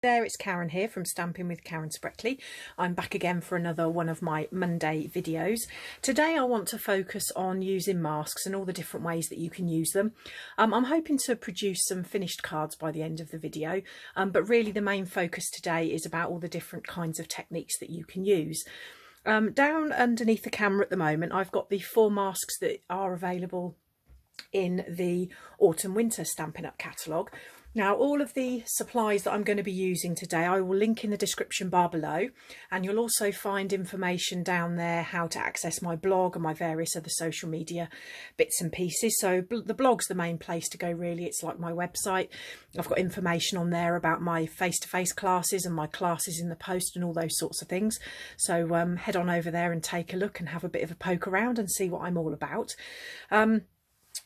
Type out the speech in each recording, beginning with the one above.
There, it's Karen here from Stamping with Karen Spreckley. I'm back again for another one of my Monday videos. Today I want to focus on using masks and all the different ways that you can use them. I'm hoping to produce some finished cards by the end of the video, but really the main focus today is about all the different kinds of techniques that you can use. Down underneath the camera at the moment I've got the 4 masks that are available in the Autumn Winter Stampin' Up catalogue. Now, all of the supplies that I'm going to be using today I will link in the description bar below, and you'll also find information down there how to access my blog and my various other social media bits and pieces. So the blog's the main place to go really. It's like my website. I've got information on there about my face-to-face classes and my classes in the post and all those sorts of things. So head on over there and take a look and have a bit of a poke around and see what I'm all about.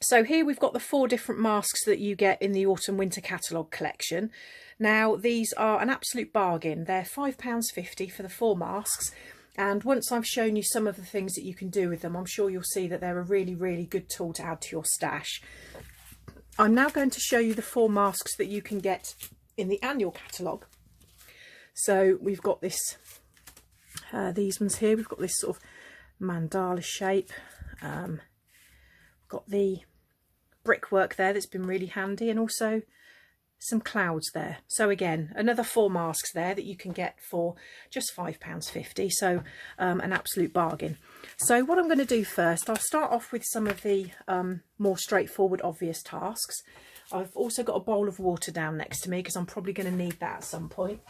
So here we've got the 4 different masks that you get in the Autumn Winter catalogue collection. Now these are an absolute bargain. They're £5.50 for the 4 masks, and once I've shown you some of the things that you can do with them, I'm sure you'll see that they're a really good tool to add to your stash. I'm now going to show you the 4 masks that you can get in the annual catalogue. So we've got this, these ones here. We've got this sort of mandala shape. Got the brickwork there that's been really handy, and also some clouds there. So again, another 4 masks there that you can get for just £5.50, so an absolute bargain. So what I'm going to do first, I'll start off with some of the more straightforward obvious tasks. I've also got a bowl of water down next to me because I'm probably going to need that at some point.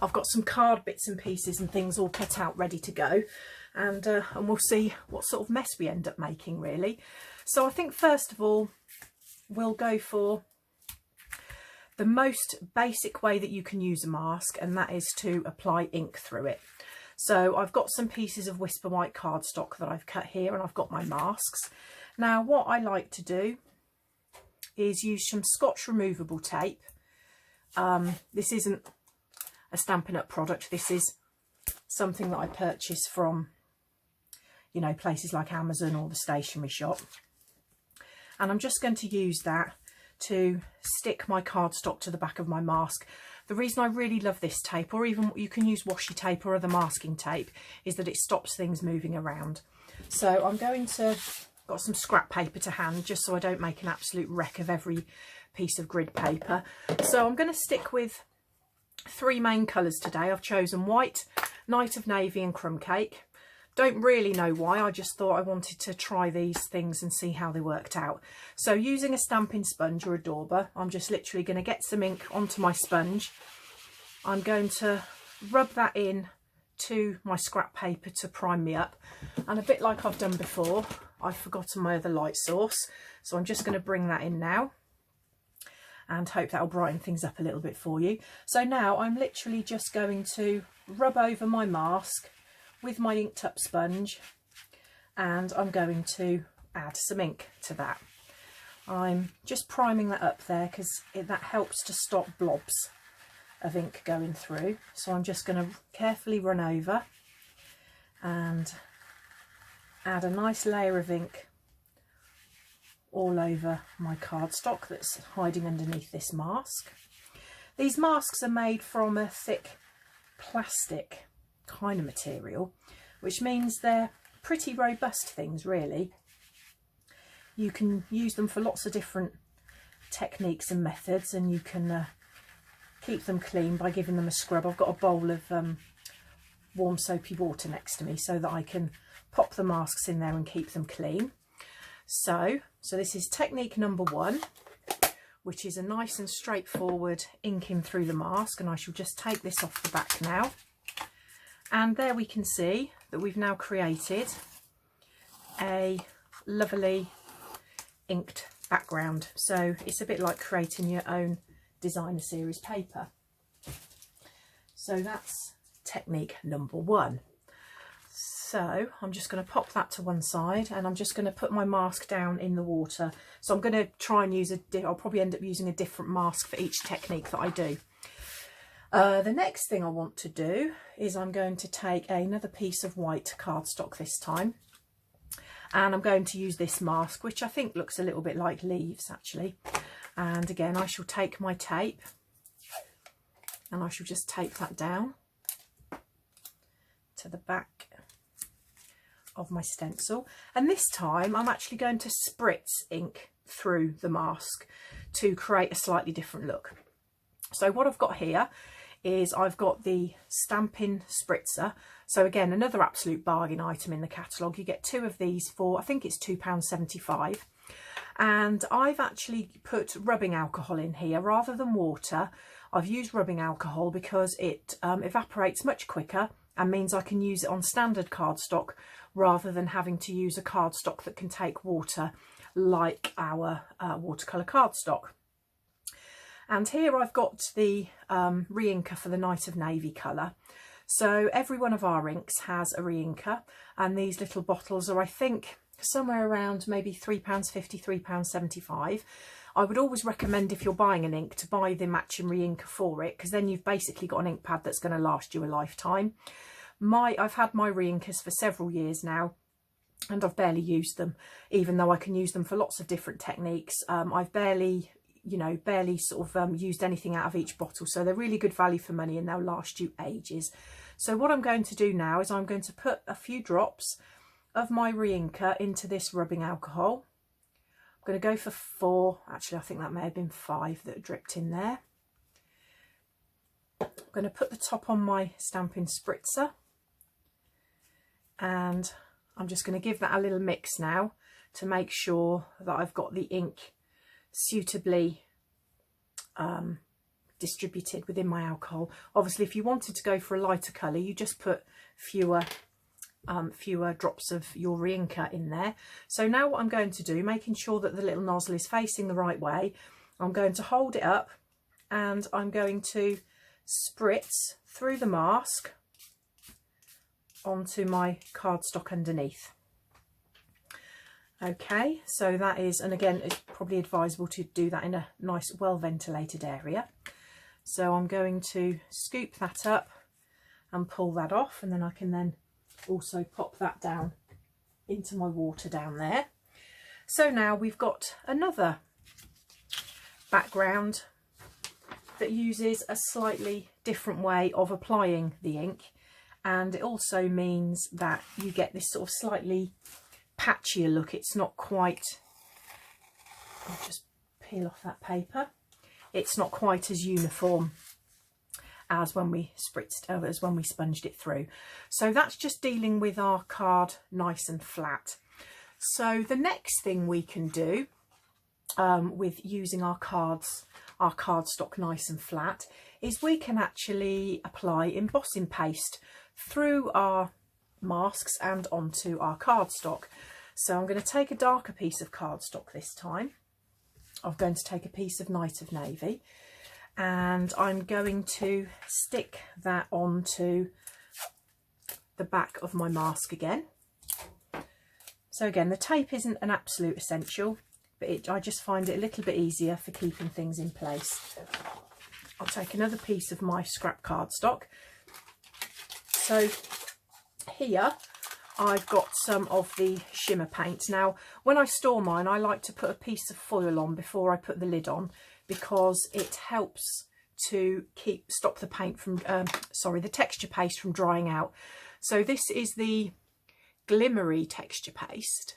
I've got some card bits and pieces and things all cut out ready to go, and we'll see what sort of mess we end up making really. So I think first of all we'll go for the most basic way that you can use a mask, and that is to apply ink through it. So I've got some pieces of Whisper White cardstock that I've cut here, and I've got my masks. Now what I like to do is use some Scotch removable tape. This isn't a Stampin' Up product, this is something that I purchased from, you know, places like Amazon or the stationery shop, and I'm just going to use that to stick my cardstock to the back of my mask. The reason I really love this tape, or even you can use washi tape or other masking tape, is that it stops things moving around. So I'm going to, got some scrap paper to hand just so I don't make an absolute wreck of every piece of grid paper. So I'm going to stick with 3 main colours today. I've chosen white, Night of Navy and Crumb Cake. Don't really know why, I just thought I wanted to try these things and see how they worked out. So using a stamping sponge or a dauber, I'm just literally going to get some ink onto my sponge. I'm going to rub that in to my scrap paper to prime me up, and a bit like I've done before, I've forgotten my other light source, so I'm just going to bring that in now and hope that'll brighten things up a little bit for you. So now I'm literally just going to rub over my mask with my inked up sponge, and I'm going to add some ink to that. I'm just priming that up there because that helps to stop blobs of ink going through. So I'm just going to carefully run over and add a nice layer of ink all over my cardstock that's hiding underneath this mask. These masks are made from a thick plastic kind of material, which means they're pretty robust things really. You can use them for lots of different techniques and methods, and you can keep them clean by giving them a scrub. I've got a bowl of warm soapy water next to me so that I can pop the masks in there and keep them clean. So this is technique number 1, which is a nice and straightforward inking through the mask, and I shall just take this off the back now. And there we can see that we've now created a lovely inked background. So it's a bit like creating your own designer series paper. So that's technique number 1. So I'm just going to pop that to one side, and I'm just going to put my mask down in the water. So I'm going to try and use I'll probably end up using a different mask for each technique that I do. The next thing I want to do is I'm going to take another piece of white cardstock this time, and I'm going to use this mask, which I think looks a little bit like leaves actually. And again, I shall take my tape and I shall just tape that down to the back of my stencil. And this time I'm actually going to spritz ink through the mask to create a slightly different look. So what I've got here is I've got the Stampin' Spritzer. So again, another absolute bargain item in the catalogue. You get 2 of these for, I think it's £2.75. And I've actually put rubbing alcohol in here rather than water. I've used rubbing alcohol because it evaporates much quicker and means I can use it on standard cardstock rather than having to use a cardstock that can take water like our watercolour cardstock. And here I've got the re-inker for the Night of Navy colour. So every one of our inks has a re-inker, and these little bottles are, I think, somewhere around maybe £3.50, £3.75. I would always recommend, if you're buying an ink, to buy the matching re-inker for it, because then you've basically got an ink pad that's going to last you a lifetime. I've had my re-inkers for several years now, and I've barely used them, even though I can use them for lots of different techniques. I've barely sort of used anything out of each bottle, so they're really good value for money and they'll last you ages. So what I'm going to do now is I'm going to put a few drops of my re-inker into this rubbing alcohol. I'm going to go for 4, actually I think that may have been 5 that dripped in there. I'm going to put the top on my Stampin' Spritzer, and I'm just going to give that a little mix now to make sure that I've got the ink suitably distributed within my alcohol. Obviously, if you wanted to go for a lighter colour, you just put fewer drops of your re-inker in there. So now what I'm going to do, making sure that the little nozzle is facing the right way, I'm going to hold it up and I'm going to spritz through the mask onto my cardstock underneath. Okay, so that is, and again, it's probably advisable to do that in a nice, well ventilated area. So I'm going to scoop that up and pull that off, and then I can then also pop that down into my water down there. So now we've got another background that uses a slightly different way of applying the ink, and it also means that you get this sort of slightly patchier look. It's not quite, I'll just peel off that paper, it's not quite as uniform as when we sponged it through. So that's just dealing with our card nice and flat. So the next thing we can do with using our cardstock nice and flat, is we can actually apply embossing paste through our masks and onto our cardstock. So I'm going to take a darker piece of cardstock this time. I'm going to take a piece of Night of Navy, and I'm going to stick that onto the back of my mask again. So again, the tape isn't an absolute essential, but I just find it a little bit easier for keeping things in place. I'll take another piece of my scrap cardstock. So here I've got some of the Shimmer Paint. Now, when I store mine, I like to put a piece of foil on before I put the lid on, because it helps to stop the paint from, the texture paste from drying out. So this is the glimmery texture paste.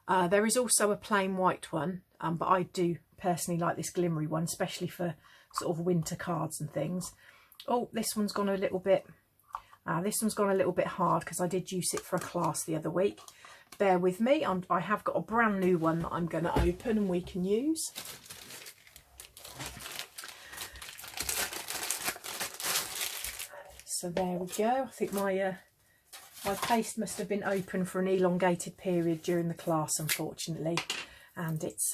There is also a plain white one, but I do personally like this glimmery one, especially for sort of winter cards and things. Oh, this one's gone a little bit hard because I did use it for a class the other week. Bear with me, I have got a brand new one that I'm going to open and we can use. So there we go. I think my paste must have been open for an elongated period during the class, unfortunately, and it's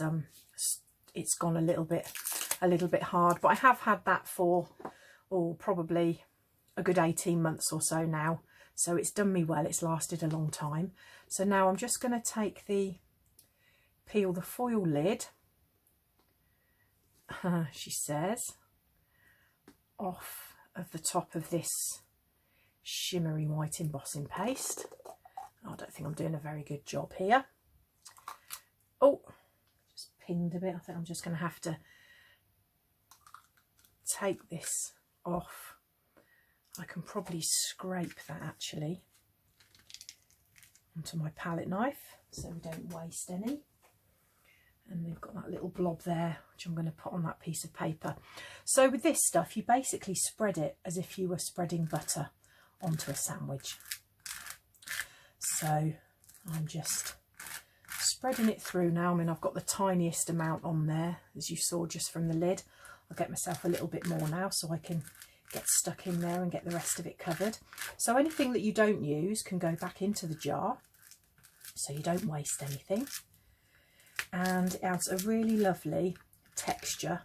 gone a little bit hard. But I have had that for probably a good 18 months or so now, so it's done me well. It's lasted a long time. So now I'm just going to peel the foil lid, she says, off of the top of this shimmery white embossing paste. I don't think I'm doing a very good job here. Oh, just pinged a bit. I think I'm just going to have to take this off. I can probably scrape that actually onto my palette knife so we don't waste any. And we've got that little blob there, which I'm going to put on that piece of paper. So with this stuff, you basically spread it as if you were spreading butter onto a sandwich. So I'm just spreading it through now. I mean, I've got the tiniest amount on there, as you saw just from the lid. I'll get myself a little bit more now so I can get stuck in there and get the rest of it covered. So anything that you don't use can go back into the jar, so you don't waste anything. And it adds a really lovely texture,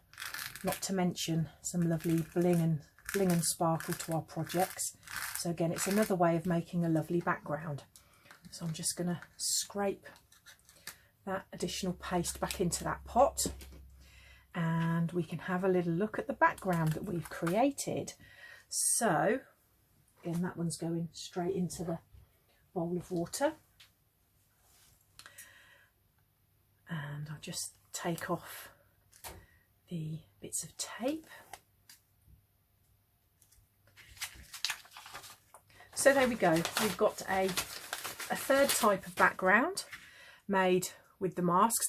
not to mention some lovely bling and sparkle to our projects. So again, it's another way of making a lovely background. So I'm just going to scrape that additional paste back into that pot, and we can have a little look at the background that we've created. So again, that one's going straight into the bowl of water. And I'll just take off the bits of tape. So there we go. We've got a third type of background made with the masks.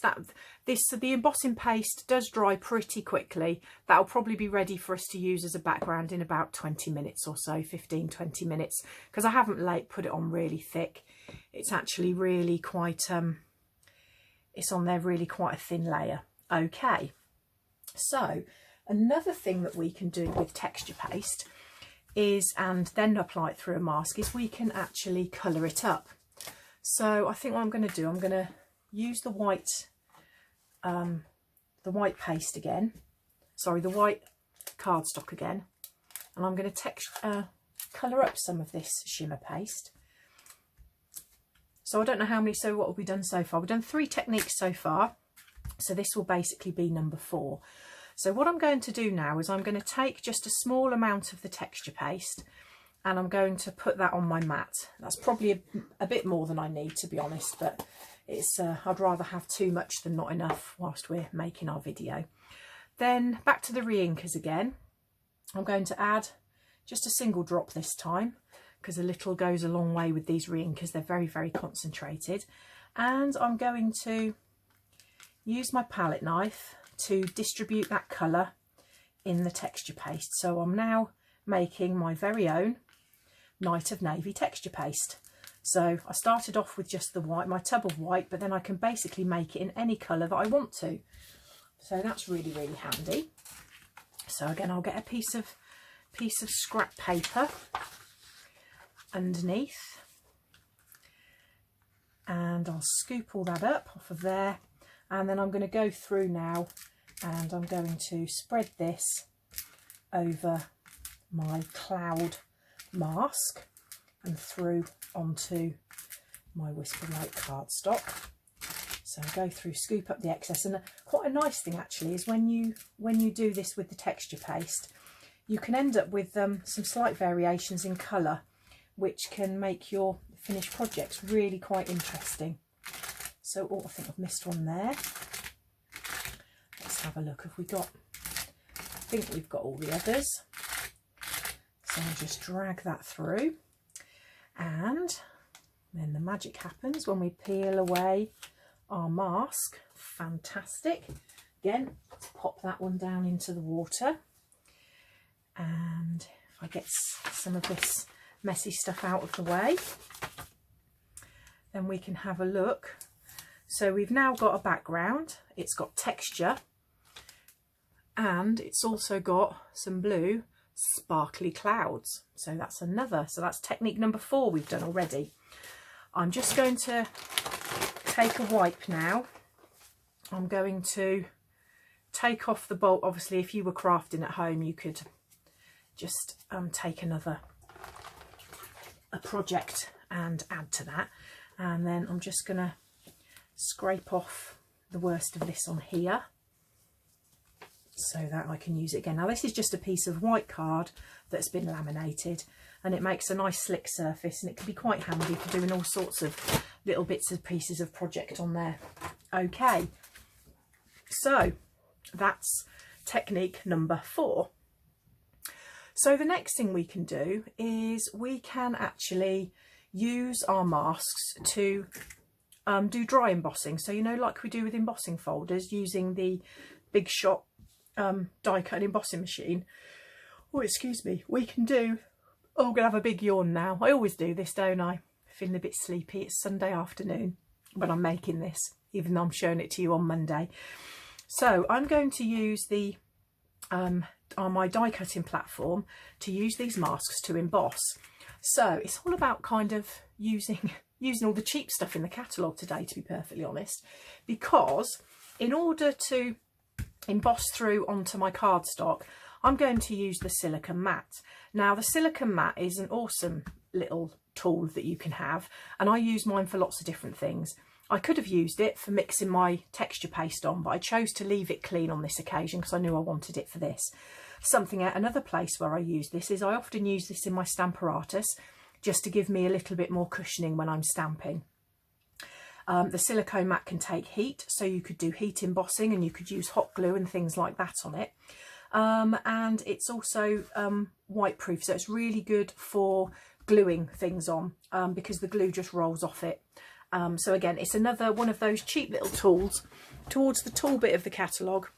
The embossing paste does dry pretty quickly. That'll probably be ready for us to use as a background in about 20 minutes or so, 15-20 minutes, because I haven't put it on really thick. It's actually really quite it's on there really quite a thin layer. Okay, so another thing that we can do with texture paste is, and then apply it through a mask, is we can actually colour it up. So I think what I'm going to do, I'm going to use the white paste again, sorry, the white cardstock again, and I'm going to colour up some of this shimmer paste. So I don't know how many, so what have we done so far? We've done 3 techniques so far, so this will basically be number 4. So what I'm going to do now is I'm going to take just a small amount of the texture paste and I'm going to put that on my mat. That's probably a bit more than I need, to be honest, but it's I'd rather have too much than not enough whilst we're making our video. Then back to the re-inkers again. I'm going to add just a single drop this time, because a little goes a long way with these re-inkers. They're very, very concentrated. And I'm going to use my palette knife to distribute that colour in the texture paste. So I'm now making my very own Night of Navy texture paste. So I started off with just the white, my tub of white, but then I can basically make it in any colour that I want to. So that's really, really handy. So again, I'll get a piece of scrap paper underneath, and I'll scoop all that up off of there, and then I'm going to go through now and I'm going to spread this over my cloud mask and through onto my Whisper Light cardstock. So I go through, scoop up the excess, and quite a nice thing actually is when you do this with the texture paste, you can end up with some slight variations in colour, which can make your finished projects really quite interesting. So, oh, I think I've missed one there. Let's have a look. I think we've got all the others. So I'll just drag that through, and then the magic happens when we peel away our mask. Fantastic. Again, let's pop that one down into the water, and if I get some of this messy stuff out of the way, then we can have a look. So we've now got a background, it's got texture, and it's also got some blue sparkly clouds. So that's technique number 4 we've done already. I'm just going to take a wipe now. I'm going to take off the bolt. Obviously, if you were crafting at home, you could just take a project and add to that. And then I'm just going to scrape off the worst of this on here so that I can use it again. Now this is just a piece of white card that's been laminated, and it makes a nice slick surface, and it can be quite handy for doing all sorts of little bits and pieces of project on there. Okay, so that's technique number 4. So the next thing we can do is we can actually use our masks to do dry embossing. So, you know, like we do with embossing folders, using the Big Shot die cut embossing machine. Oh, excuse me. We can do, oh, I'm going to have a big yawn now. I always do this, don't I? Feeling a bit sleepy. It's Sunday afternoon when I'm making this, even though I'm showing it to you on Monday. So I'm going to use the on my die cutting platform to use these masks to emboss. So it's all about kind of using all the cheap stuff in the catalogue today, to be perfectly honest, because in order to emboss through onto my cardstock, I'm going to use the silicone mat. Now the silicone mat is an awesome little tool that you can have, and I use mine for lots of different things. I could have used it for mixing my texture paste on, but I chose to leave it clean on this occasion because I knew I wanted it for this. Another place where I use this is I often use this in my Stamparatus just to give me a little bit more cushioning when I'm stamping. The silicone mat can take heat, so you could do heat embossing and you could use hot glue and things like that on it. And it's also wipe proof, so it's really good for gluing things on because the glue just rolls off it. So again, it's another one of those cheap little tools towards the tool bit of the catalogue,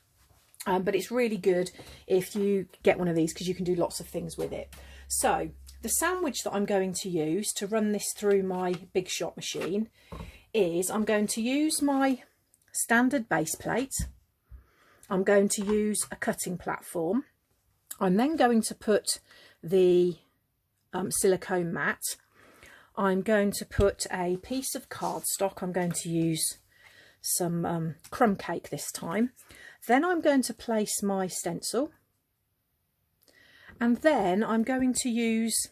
but it's really good if you get one of these because you can do lots of things with it. So the sandwich that I'm going to use to run this through my Big Shot machine is I'm going to use my standard base plate. I'm going to use a cutting platform. I'm then going to put the silicone mat. I'm going to put a piece of cardstock. I'm going to use some crumb cake this time. Then I'm going to place my stencil. And then I'm going to use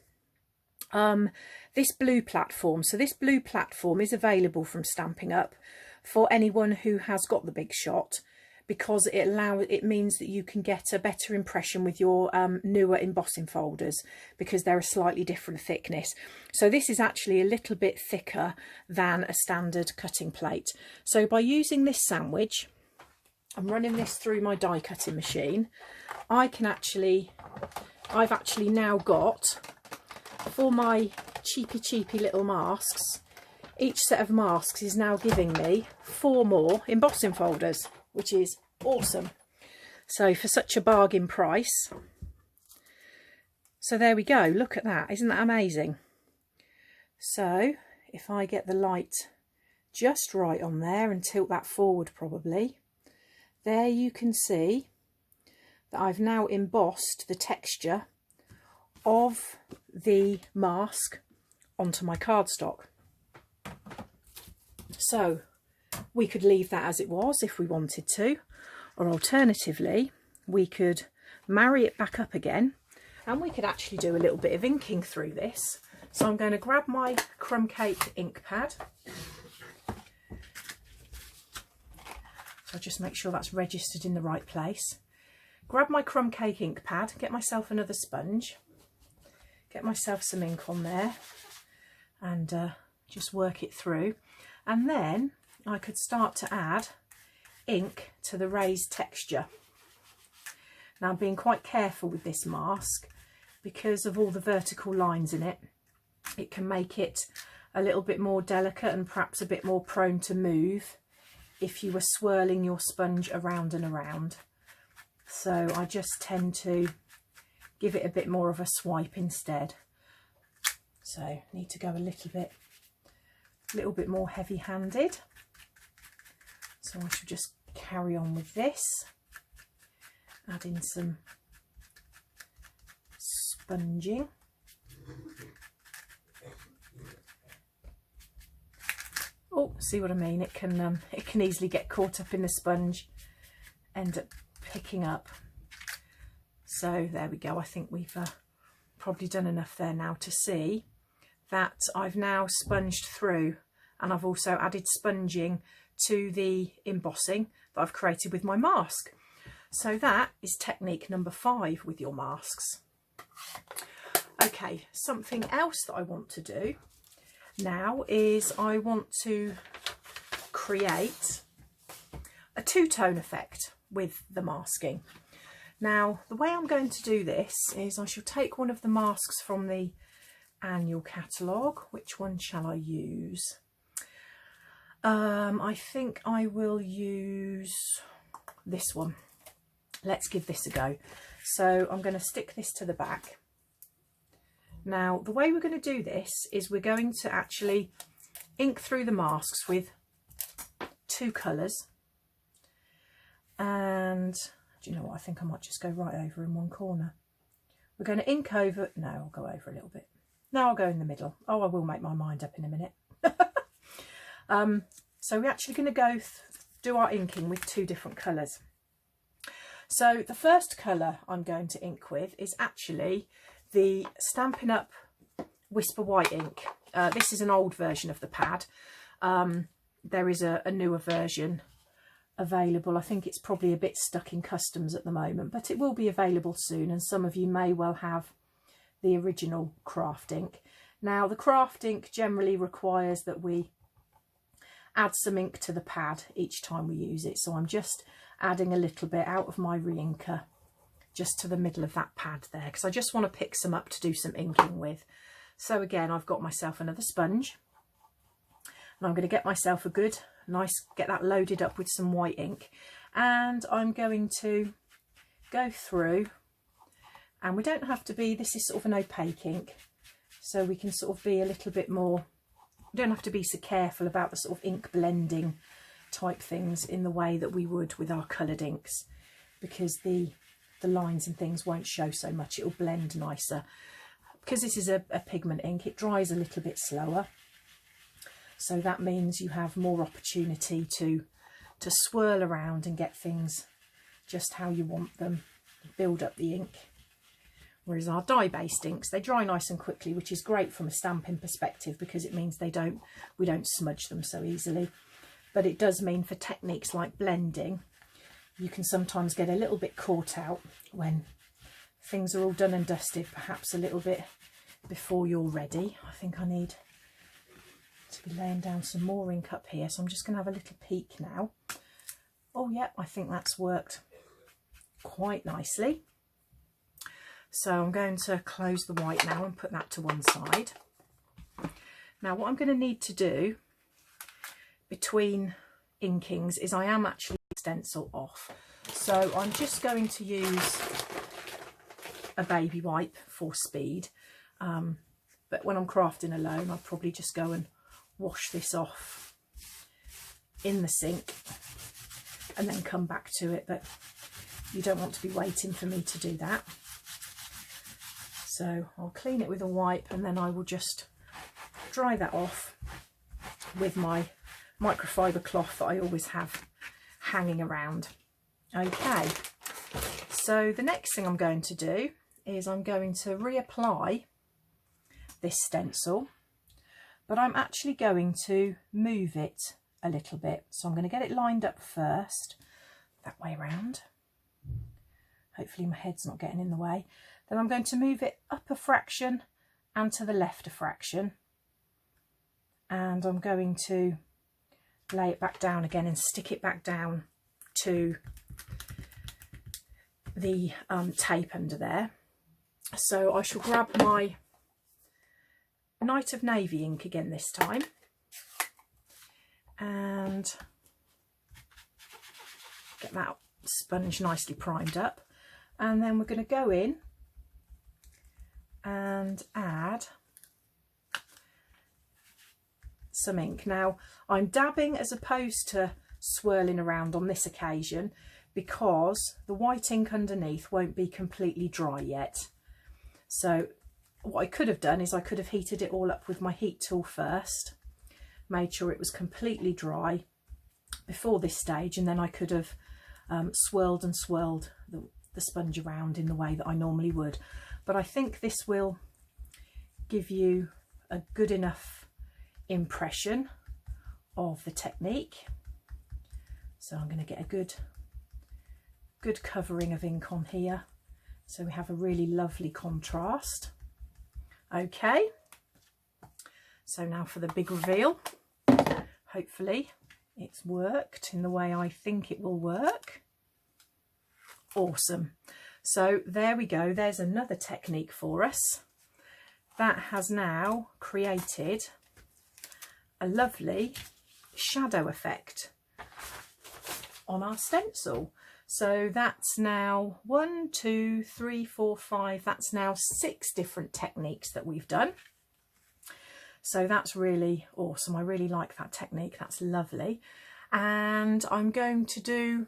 this blue platform. So this blue platform is available from Stampin' Up for anyone who has got the Big Shot, because it means that you can get a better impression with your newer embossing folders because they're a slightly different thickness. So this is actually a little bit thicker than a standard cutting plate. So by using this sandwich, I'm running this through my die cutting machine. I've actually now got, for my cheapy little masks, each set of masks is now giving me 4 more embossing folders, which is awesome. So for such a bargain price. So there we go, look at that, isn't that amazing? So if I get the light just right on there and tilt that forward probably, there you can see that I've now embossed the texture of the mask onto my cardstock. So we could leave that as it was if we wanted to, or alternatively we could marry it back up again and we could actually do a little bit of inking through this. So I'm going to grab my crumb cake ink pad. So just make sure that's registered in the right place. Grab my crumb cake ink pad, get myself another sponge, get myself some ink on there and just work it through. And then I could start to add ink to the raised texture. Now I'm being quite careful with this mask because of all the vertical lines in it. It can make it a little bit more delicate and perhaps a bit more prone to move if you were swirling your sponge around and around. So I just tend to give it a bit more of a swipe instead. So need to go a little bit more heavy-handed. So I should just carry on with this, add in some sponging. Oh, see what I mean? It can easily get caught up in the sponge, end up picking up. So there we go. I think we've probably done enough there now to see that I've now sponged through, and I've also added sponging to the embossing that I've created with my mask. So that is technique number 5 with your masks. Okay, something else that I want to do now is I want to create a two-tone effect with the masking. Now, the way I'm going to do this is I shall take one of the masks from the annual catalogue. Which one shall I use? I think I will use this one. Let's give this a go. So I'm going to stick this to the back. Now, the way we're going to do this is we're going to actually ink through the masks with 2 colours. And do you know what? I think I might just go right over in one corner. We're going to ink over. No, I'll go over a little bit. No, I'll go in the middle. Oh, I will make my mind up in a minute. So we're actually going to do our inking with 2 different colours. So the first colour I'm going to ink with is actually the Stampin' Up Whisper White ink. This is an old version of the pad. There is a newer version available. I think it's probably a bit stuck in customs at the moment, but it will be available soon, and some of you may well have the original craft ink. Now, the craft ink generally requires that we add some ink to the pad each time we use it, so I'm just adding a little bit out of my re-inker just to the middle of that pad there, because I just want to pick some up to do some inking with. So again, I've got myself another sponge, and I'm going to get myself a good get that loaded up with some white ink, and I'm going to go through, and we don't have to be, this is sort of an opaque ink, so we can sort of be a little bit more, we don't have to be so careful about the sort of ink blending type things in the way that we would with our coloured inks, because the lines and things won't show so much, it'll blend nicer. Because this is a pigment ink, it dries a little bit slower, so that means you have more opportunity to swirl around and get things just how you want them, build up the ink. Whereas our dye-based inks, they dry nice and quickly, which is great from a stamping perspective, because it means we don't smudge them so easily. But it does mean for techniques like blending, you can sometimes get a little bit caught out when things are all done and dusted, perhaps a little bit before you're ready. I think I need to be laying down some more ink up here, so I'm just going to have a little peek now. Oh yeah, I think that's worked quite nicely. So I'm going to close the white now and put that to one side. Now what I'm going to need to do between inkings is I am actually stencil off, so I'm just going to use a baby wipe for speed, but when I'm crafting alone I'll probably just go and wash this off in the sink and then come back to it, but you don't want to be waiting for me to do that. So I'll clean it with a wipe, and then I will just dry that off with my microfiber cloth that I always have hanging around. Okay, so the next thing I'm going to do is I'm going to reapply this stencil, but I'm actually going to move it a little bit. So I'm going to get it lined up first, that way around. Hopefully my head's not getting in the way. Then I'm going to move it up a fraction and to the left a fraction, and I'm going to lay it back down again and stick it back down to the tape under there. So I shall grab my Night of Navy ink again this time, and get that sponge nicely primed up, and then we're going to go in and add some ink. Now I'm dabbing as opposed to swirling around on this occasion, because the white ink underneath won't be completely dry yet. So what I could have done is I could have heated it all up with my heat tool first, made sure it was completely dry before this stage, and then I could have swirled and swirled the sponge around in the way that I normally would. But I think this will give you a good enough impression of the technique. So I'm going to get a good covering of ink on here, so we have a really lovely contrast. Okay, so now for the big reveal. Hopefully it's worked in the way I think it will work. Awesome. So there we go, there's another technique for us. That has now created a lovely shadow effect on our stencil. So that's now 1, 2, 3, 4, 5, that's now 6 different techniques that we've done. So that's really awesome. I really like that technique, that's lovely. And I'm going to do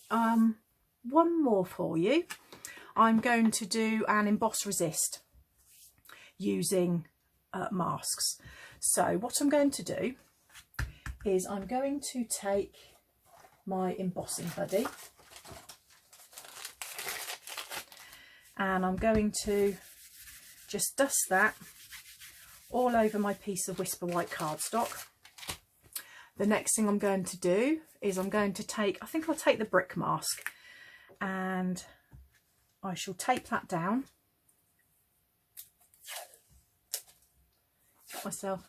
one more for you. I'm going to do an emboss resist using masks. So what I'm going to do is I'm going to take my embossing buddy and I'm going to just dust that all over my piece of Whisper White cardstock. The next thing I'm going to do is I'm going to take, I think I'll take the brick mask, and I shall tape that down. Got myself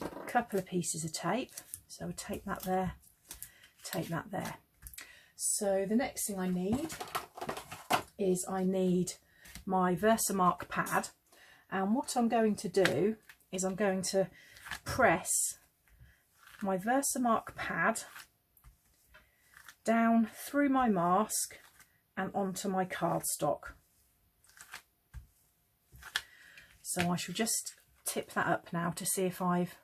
a couple of pieces of tape, so I'll tape that there, tape that there. So the next thing I need is I need my Versamark pad, and what I'm going to do is I'm going to press my Versamark pad down through my mask and onto my cardstock. So I shall just tip that up now to see if I've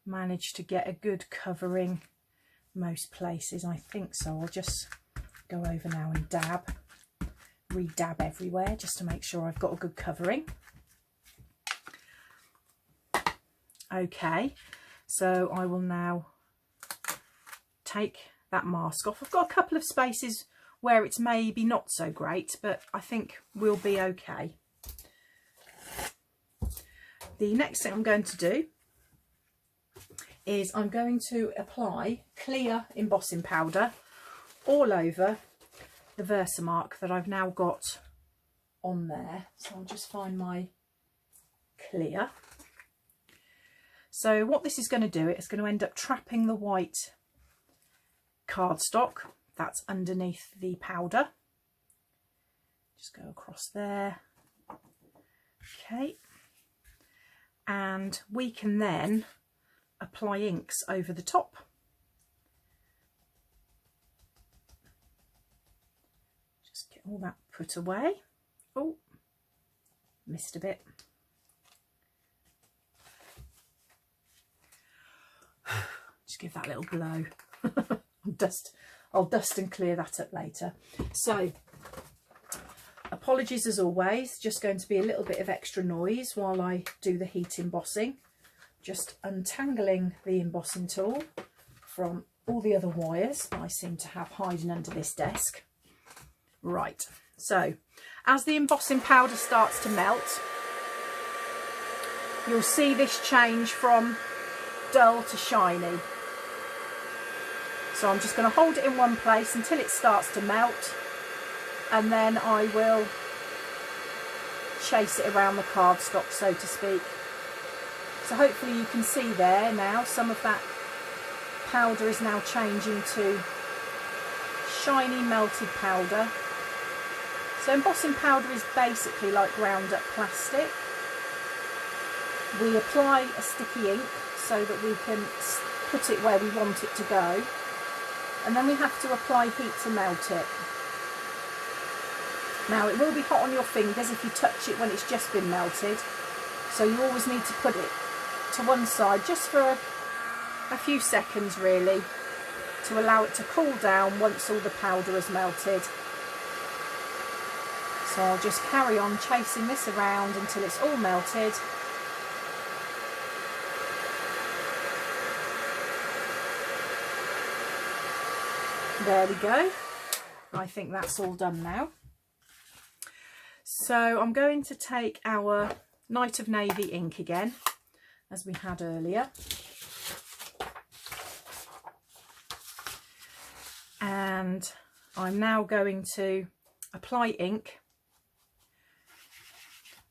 managed to get a good covering most places. I think so. I'll just go over now and dab, re-dab everywhere just to make sure I've got a good covering. Okay, so I will now take that mask off. I've got a couple of spaces where it's maybe not so great, but I think we'll be okay. The next thing I'm going to do is I'm going to apply clear embossing powder all over the Versamark that I've now got on there. So I'll just find my clear. So what this is going to do, it's going to end up trapping the white cardstock that's underneath the powder. Just go across there. Okay. And we can then apply inks over the top. Just get all that put away. Oh, missed a bit. Just give that a little blow. I'll dust and clear that up later. So apologies as always, just going to be a little bit of extra noise while I do the heat embossing. Just untangling the embossing tool from all the other wires that I seem to have hiding under this desk. Right, so as the embossing powder starts to melt, you'll see this change from dull to shiny. So I'm just going to hold it in one place until it starts to melt, and then I will chase it around the cardstock, so to speak. So hopefully you can see there now some of that powder is now changing to shiny melted powder. So embossing powder is basically like ground up plastic. We apply a sticky ink so that we can put it where we want it to go, and then we have to apply heat to melt it. Now it will be hot on your fingers if you touch it when it's just been melted, so you always need to put it to one side just for a few seconds really, to allow it to cool down once all the powder has melted. So I'll just carry on chasing this around until it's all melted. There we go. I think that's all done now. So I'm going to take our Night of Navy ink again, as we had earlier. And I'm now going to apply ink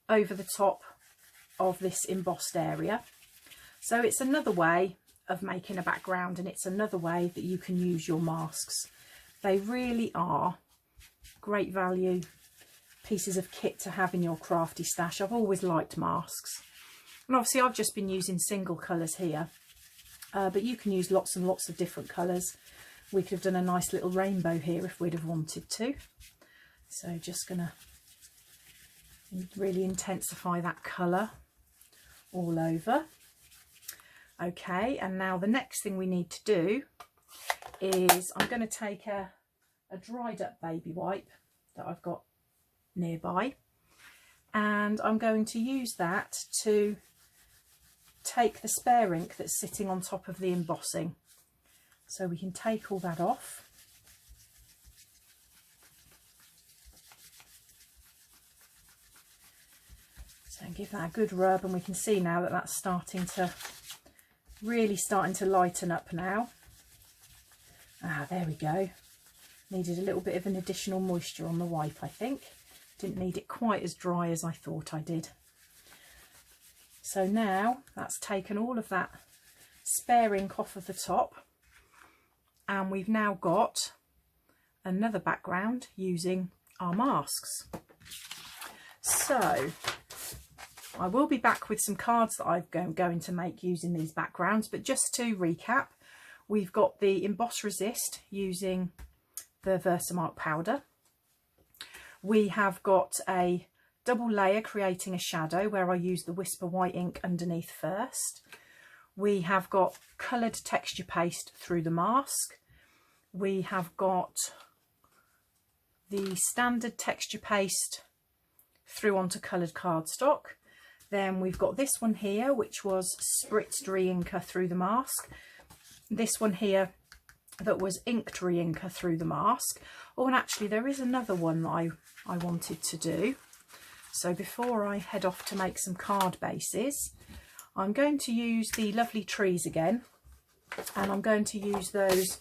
over the top of this embossed area. So it's another way of making a background, and it's another way that you can use your masks. They really are great value pieces of kit to have in your crafty stash. I've always liked masks, and obviously I've just been using single colours here, but you can use lots and lots of different colours. We could have done a nice little rainbow here if we'd have wanted to. So just gonna really intensify that colour all over. Okay, and now the next thing we need to do is I'm going to take a dried up baby wipe that I've got nearby, and I'm going to use that to take the spare ink that's sitting on top of the embossing. So we can take all that off. So give that a good rub, and we can see now that that's really starting to lighten up now. Ah, there we go. Needed a little bit of an additional moisture on the wipe, I think. Didn't need it quite as dry as I thought I did. So now that's taken all of that spare ink off of the top, and we've now got another background using our masks. So I will be back with some cards that I'm going to make using these backgrounds, but just to recap, we've got the Emboss Resist using the Versamark powder. We have got a double layer creating a shadow where I use the Whisper White ink underneath first. We have got coloured texture paste through the mask. We have got the standard texture paste through onto coloured cardstock. Then we've got this one here, which was spritzed re-inker through the mask. This one here that was inked re-inker through the mask. Oh, and actually there is another one that I wanted to do. So before I head off to make some card bases, I'm going to use the lovely trees again, and I'm going to use those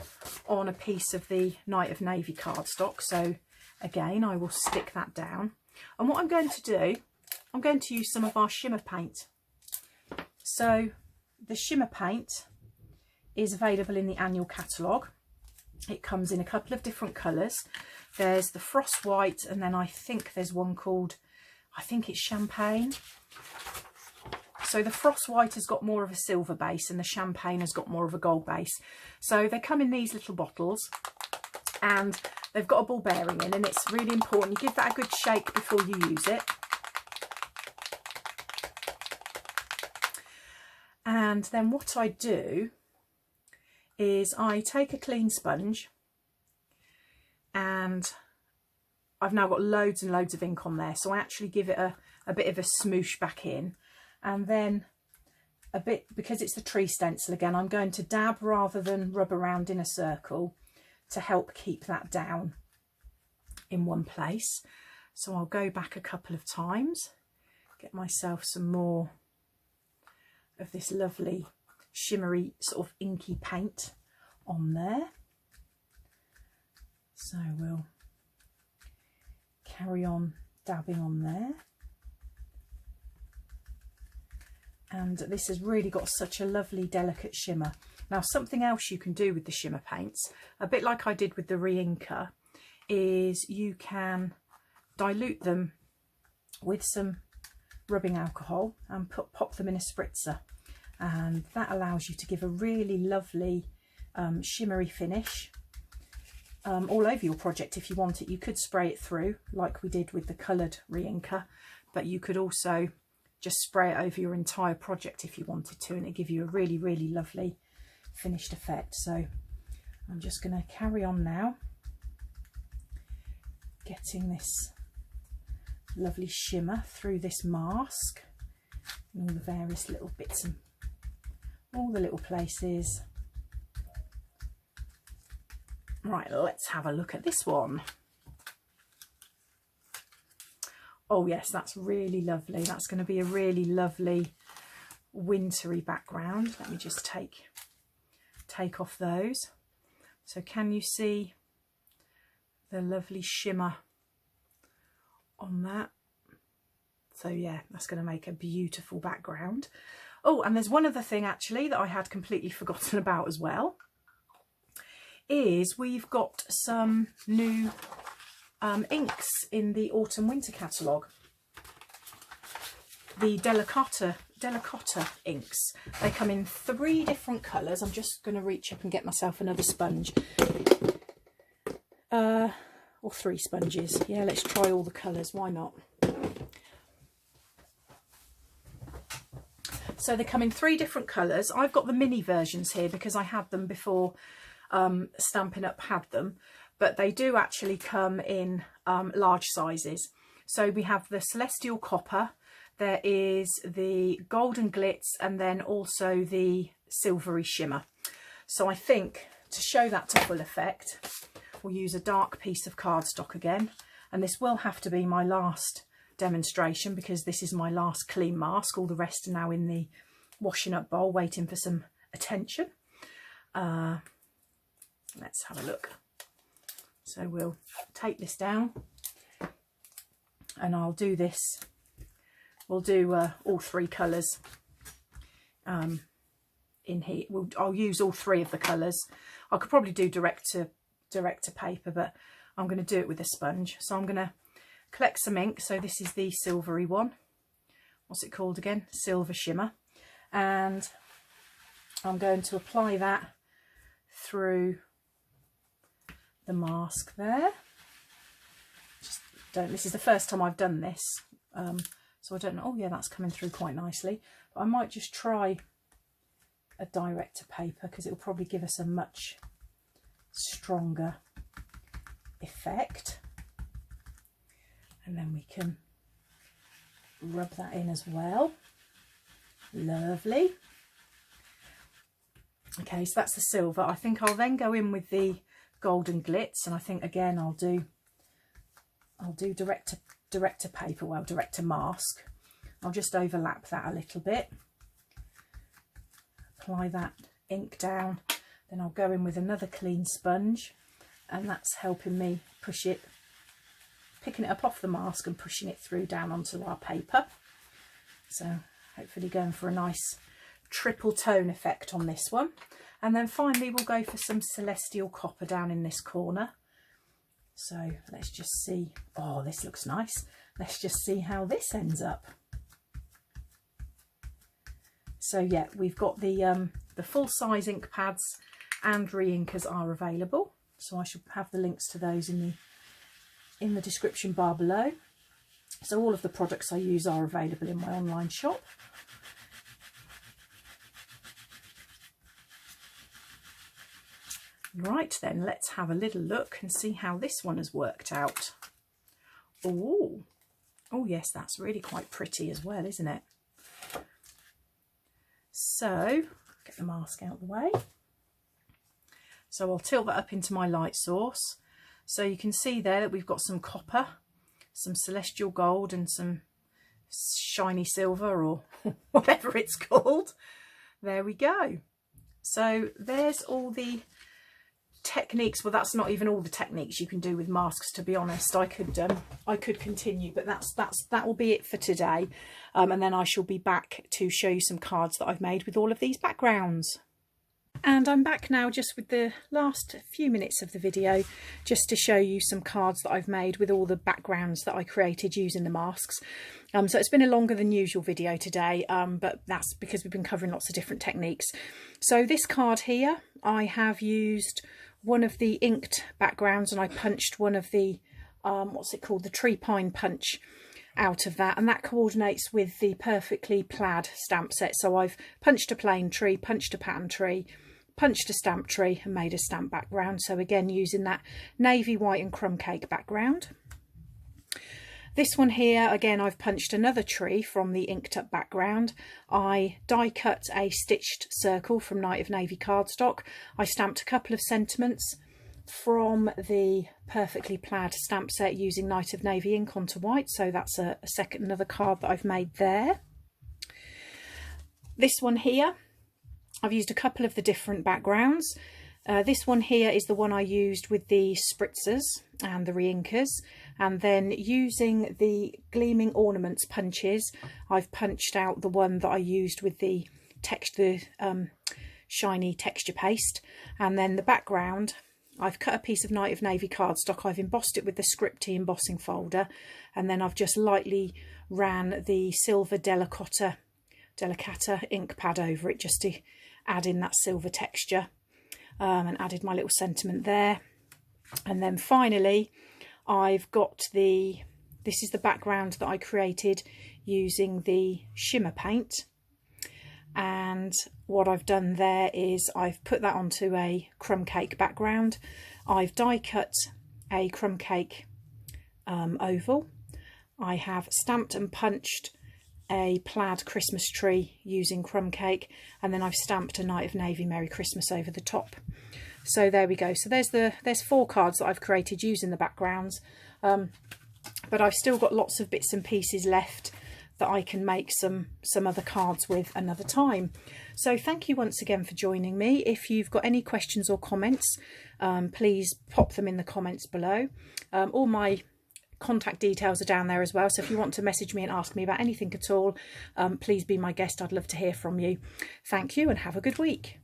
on a piece of the Night of Navy cardstock. So again, I will stick that down. And what I'm going to do, I'm going to use some of our Shimmer Paint. So the Shimmer Paint is available in the annual catalogue. It comes in a couple of different colours. There's the Frost White, and then I think there's one called, I think it's Champagne. So the Frost White has got more of a silver base, and the Champagne has got more of a gold base. So they come in these little bottles, and they've got a ball bearing in, and it's really important you give that a good shake before you use it. And then what I do is I take a clean sponge, and I've now got loads and loads of ink on there, so I actually give it a bit of a smoosh back in, and then a bit, because it's the tree stencil again, I'm going to dab rather than rub around in a circle to help keep that down in one place. So I'll go back a couple of times, get myself some more of this lovely shimmery sort of inky paint on there. So we'll carry on dabbing on there. And this has really got such a lovely delicate shimmer. Now something else you can do with the shimmer paints, a bit like I did with the re-inker, is you can dilute them with some rubbing alcohol and pop them in a spritzer, and that allows you to give a really lovely shimmery finish all over your project. If you want it, you could spray it through like we did with the coloured re-inker, but you could also just spray it over your entire project if you wanted to, and it give you a really, really lovely finished effect. So I'm just going to carry on now, getting this lovely shimmer through this mask and all the various little bits and all the little places. Right, let's have a look at this one. Oh yes, that's really lovely. That's going to be a really lovely wintry background. Let me just take off those. So can you see the lovely shimmer on that? So yeah, that's going to make a beautiful background. Oh, and there's one other thing actually that I had completely forgotten about as well, is we've got some new inks in the autumn winter catalogue. The Delicata inks. They come in 3 different colours. I'm just going to reach up and get myself another sponge. Or 3 sponges. Yeah, let's try all the colours. Why not? So they come in 3 different colours. I've got the mini versions here because I had them before Stampin' Up had them. But they do actually come in large sizes. So we have the Celestial Copper. There is the Golden Glitz, and then also the Silvery Shimmer. So I think to show that to full effect, we'll use a dark piece of cardstock again. And this will have to be my last demonstration because this is my last clean mask. All the rest are now in the washing up bowl waiting for some attention. Let's have a look. So we'll take this down and I'll do this. We'll do all 3 colours in here. I'll use all 3 of the colours. I could probably do direct to paper, but I'm going to do it with a sponge. So I'm going to collect some ink. So this is the silvery one. What's it called again? Silver Shimmer. And I'm going to apply that through the mask there. This is the first time I've done this. So I don't know. Oh yeah, that's coming through quite nicely. But I might just try a direct to paper because it will probably give us a much stronger effect. And then we can rub that in as well. Lovely. Okay, so that's the silver. I think I'll then go in with the Golden Glitz, and I think again I'll do direct to paper, well, direct to mask. I'll just overlap that a little bit, apply that ink down, then I'll go in with another clean sponge, and that's helping me push it, picking it up off the mask and pushing it through down onto our paper. So hopefully going for a nice triple tone effect on this one. And then finally we'll go for some Celestial Copper down in this corner. So let's just see. Oh, this looks nice. Let's just see how this ends up. So yeah, we've got the full-size ink pads and re-inkers are available. So I should have the links to those in the description bar below. So all of the products I use are available in my online shop. Right then, let's have a little look and see how this one has worked out. Oh yes, that's really quite pretty as well, isn't it? So, get the mask out of the way. So I'll tilt that up into my light source. So you can see there that we've got some copper, some celestial gold and some shiny silver, or whatever it's called. There we go. So there's all the techniques. Well, that's not even all the techniques you can do with masks, to be honest. I could continue, but that will be it for today, and then I shall be back to show you some cards that I've made with all of these backgrounds. And I'm back now just with the last few minutes of the video, just to show you some cards that I've made with all the backgrounds that I created using the masks. So it's been a longer than usual video today, but that's because we've been covering lots of different techniques. So this card here, I have used one of the inked backgrounds, and I punched one of the, what's it called, the tree pine punch out of that, and that coordinates with the Perfectly Plaid stamp set. So I've punched a plain tree, punched a pattern tree, punched a stamp tree and made a stamp background. So again, using that navy, white and crumb cake background. This one here, again, I've punched another tree from the inked up background. I die cut a stitched circle from Night of Navy cardstock. I stamped a couple of sentiments from the Perfectly Plaid stamp set using Night of Navy ink onto white. So that's another card that I've made there. This one here, I've used a couple of the different backgrounds. This one here is the one I used with the spritzers and the re-inkers, and then using the Gleaming Ornaments punches, I've punched out the one that I used with the shiny texture paste, and then the background I've cut a piece of Night of Navy cardstock, I've embossed it with the Scripty embossing folder, and then I've just lightly ran the silver Delicata ink pad over it just to add in that silver texture, and added my little sentiment there. And then finally I've got this is the background that I created using the Shimmer Paint, and what I've done there is I've put that onto a crumb cake background. I've die cut a crumb cake oval. I have stamped and punched a plaid Christmas tree using crumb cake, and then I've stamped a Night of Navy Merry Christmas over the top. So there we go. So there's 4 cards that I've created using the backgrounds, but I've still got lots of bits and pieces left that I can make some other cards with another time. So thank you once again for joining me. If you've got any questions or comments, please pop them in the comments below. All my contact details are down there as well, so if you want to message me and ask me about anything at all, please be my guest. I'd love to hear from you. Thank you and have a good week.